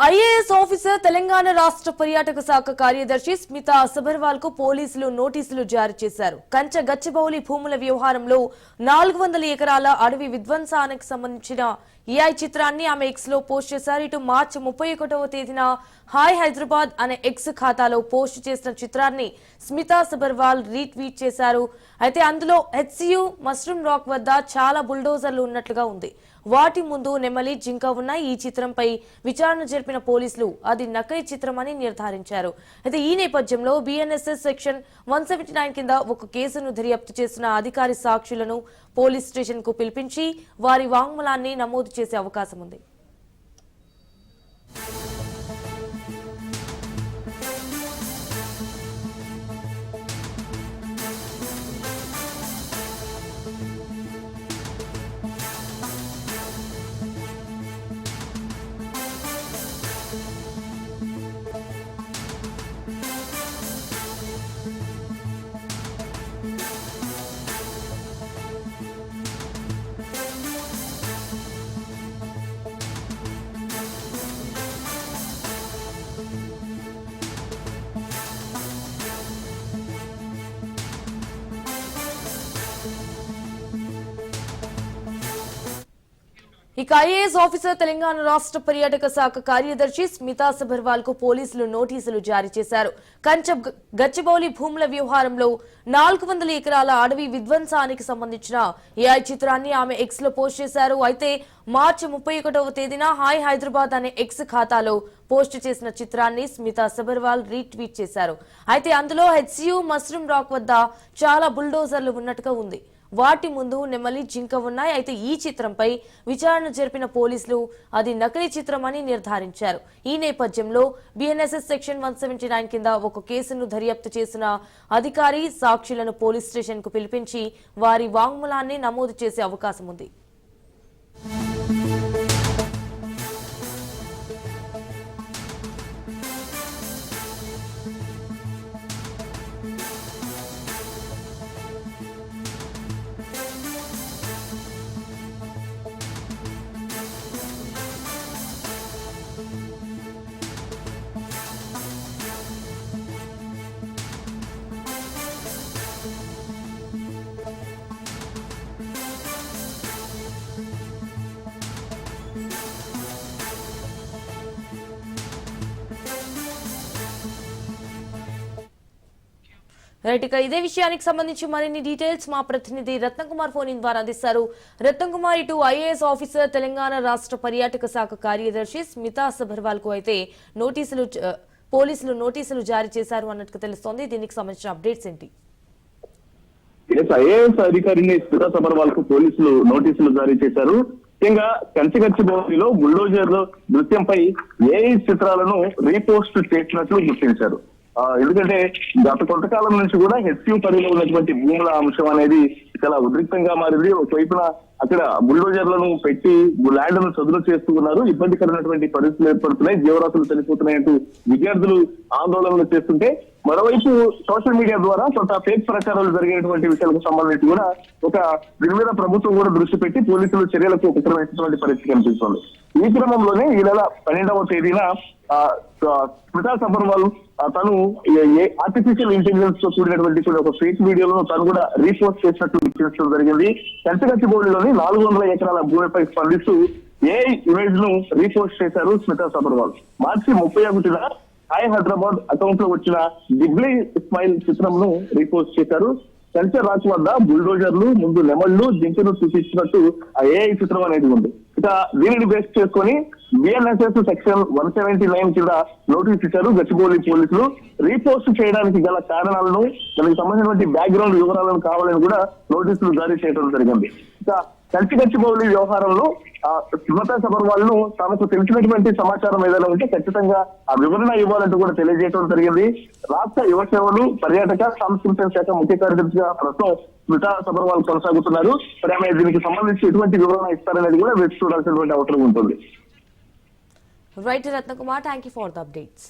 IAS officer Telangana రాష్ట్ర పర్యాటక శాఖ కార్యదర్శి స్మితా సబర్వాల్ కు పోలీసులు నోటీసులు జారీ చేశారు. కంచ గచ్చిబౌలి భూముల వ్యవహారంలో 400 ఎకరాల అడవి విధ్వంసానికి సంబంధించిన ఏఐ చిత్రాన్ని ఆమె ఎక్స్ లో పోస్ట్ చేశారు. ఇటు మార్చి 31వ తేదీన హాయ్ హైదరాబాద్ అనే ఎక్స్ ఖాతాలో పోస్ట్ చేసిన చిత్రాన్ని స్మితా సబర్వాల్ రీట్వీట్ చేశారు. అయితే అందులో హెచ్సియు మష్రూమ్ రాక్ వద్ద చాలా బుల్డోజర్లు ఉన్నట్లుగా ఉంది. వాటి ముందు నెమలి, జింక ఉన్న ఈ చిత్రంపై విచారణ జరిపిన పోలీసులు అది నకిలీ చిత్రమని నిర్ధారించారు. అయితే ఈ నేపథ్యంలో బిఎన్ఎస్ఎస్ సెక్షన్ 179 కింద ఒక కేసును దర్యాప్తు చేసిన అధికారి సాక్షులను పోలీస్ స్టేషన్ కు పిలిపించి వారి వాంగ్మూలాన్ని నమోదు చేసే అవకాశం ఉంది. ఇక ఐఏఎస్ ఆఫీసర్ తెలంగాణ రాష్ట్ర పర్యాటక శాఖ కార్యదర్శి స్మితా సబర్వాల్ కు పోలీసులు నోటీసులు జారీ చేశారు. కంచ గచ్చిబౌలి భూముల వ్యవహారంలో 400 ఎకరాల అడవి విధ్వంసానికి సంబంధించిన ఏఐ చిత్రాన్ని ఆమె ఎక్స్ లో పోస్ట్ చేశారు. అయితే మార్చి 31వ తేదీన హాయ్ హైదరాబాద్ అనే ఎక్స్ ఖాతాలో పోస్ట్ చేసిన చిత్రాన్ని స్మితా సబర్వాల్ రీట్వీట్ చేశారు. అయితే అందులో హెచ్సియు మష్రూమ్ రాక్ వద్ద చాలా బుల్డోజర్లు ఉన్నట్టుగా ఉంది. వాటి ముందు నెమలి, జింక ఉన్నాయి. అయితే ఈ చిత్రంపై విచారణ జరిపిన పోలీసులు అది నకిలీ చిత్రమని నిర్ధారించారు. ఈ నేపథ్యంలో బిఎన్ఎస్ఎస్ సెక్షన్ 179 కింద ఒక కేసును దర్యాప్తు చేసిన అధికారి సాక్షులను పోలీస్ స్టేషన్ కు పిలిపించి వారి వాంగ్మూలాన్ని నమోదు చేసే అవకాశం ఉంది. రైట్, ఇక ఇదే విషయానికి సంబంధించి మరిన్ని డీటెయిల్స్ మా ప్రతినిధి రత్నకుమార్ ఫోన్ ఇన్ ద్వారా అందిస్తారు. రత్నకుమార్, ఇటు ఐఏఎస్ ఆఫీసర్ తెలంగాణ రాష్ట్ర పర్యాటక శాఖ కార్యదర్శి స్మితా సబర్వాల్ కు అయితే పోలీసులు నోటీసులు జారీ చేశారు అన్నట్టుగా తెలుస్తోంది. దీనికి సంబంధించిన అప్డేట్స్ ఏంటి? ఐఏఎస్ అధికారిని స్మితా సబర్వాల్ కు పోలీసులు నోటీసులు జారీ చేశారు. ముఖ్యంగా కంచిగచ్చిబౌలిలో బుల్డోజర్ల దృశ్యంపై ఏఐ చిత్రాలను రీపోస్ట్ చేసినట్లు గుర్తించారు. ఎందుకంటే గత కొంతకాలం నుంచి కూడా హెచ్సియు పరిధిలో ఉన్నటువంటి భూముల అంశం అనేది చాలా ఉద్రిక్తంగా మారింది. ఒకవైపున అక్కడ బుల్డోజర్లను పెట్టి ల్యాండ్ ను చదును చేస్తున్నారు. ఇబ్బందికరమైనటువంటి పరిస్థితులు ఏర్పడుతున్నాయి, జీవరాశులు చనిపోతున్నాయంటూ విద్యార్థులు ఆందోళనలు చేస్తుంటే, మరోవైపు సోషల్ మీడియా ద్వారా కొంత ఫేక్ ప్రచారాలు జరిగినటువంటి విషయాలకు సంబంధించి కూడా దీని మీద ప్రభుత్వం కూడా దృష్టి పెట్టి పోలీసులు చర్యలకు ఉపక్రమించినటువంటి పరిస్థితి కనిపిస్తోంది. ఈ క్రమంలోనే ఈ నెల 12వ తేదీన స్మితా సబర్వాల్ తను ఆర్టిఫిషియల్ ఇంటెలిజెన్స్ తో కూడినటువంటి ఒక ఫేక్ వీడియోలను తను కూడా రీపోస్ట్ చేసినట్టు చూపించడం జరిగింది. కంచగచ్చిబౌలిలోని 400 ఎకరాల భూమిపై స్పందిస్తూ ఏఐ ఇమేజ్ ను రీపోస్ట్ చేశారు స్మితా సబర్వాల్. మార్చి 31న హాయ్ హైదరాబాద్ అకౌంట్ లో వచ్చిన డిగ్లీ స్మైల్ చిత్రంను రీపోస్ట్ చేశారు. కంచె రాక్ వద్ద బుల్డోజర్లు, ముందు నెమళ్లు, జింకను చూపించినట్టు ఆ ఏఐ చిత్రం అనేది ఉంది. ఇక దీనిని బేస్ చేసుకుని బిఎన్ఎస్ఎస్ సెక్షన్ 179 కింద నోటీస్ ఇచ్చారు గచ్చిబౌలి పోలీసులు. రీపోస్ట్ చేయడానికి గల కారణాలను, దానికి సంబంధించినటువంటి బ్యాక్గ్రౌండ్ వివరాలను కావాలని కూడా నోటీసులు జారీ చేయడం జరిగింది. ఇక కంచిగచ్చిబౌలి వ్యవహారంలో స్మితా సబర్వాల్ ను తమకు తెలిసినటువంటి సమాచారం ఏదైనా ఉంటే ఖచ్చితంగా ఆ వివరణ ఇవ్వాలంటూ కూడా తెలియజేయడం జరిగింది. రాష్ట్ర యువ సేవలు, పర్యాటక సాంస్కృతిక శాఖ ముఖ్య కార్యదర్శిగా ప్రస్తుతం స్మితా సబర్వాల్ కొనసాగుతున్నారు. మరి ఆమె దీనికి సంబంధించి ఎటువంటి వివరణ ఇస్తారనేది కూడా వేచి చూడాల్సినటువంటి అవసరం ఉంటుంది. Right Ratnakumar, thank you for the updates.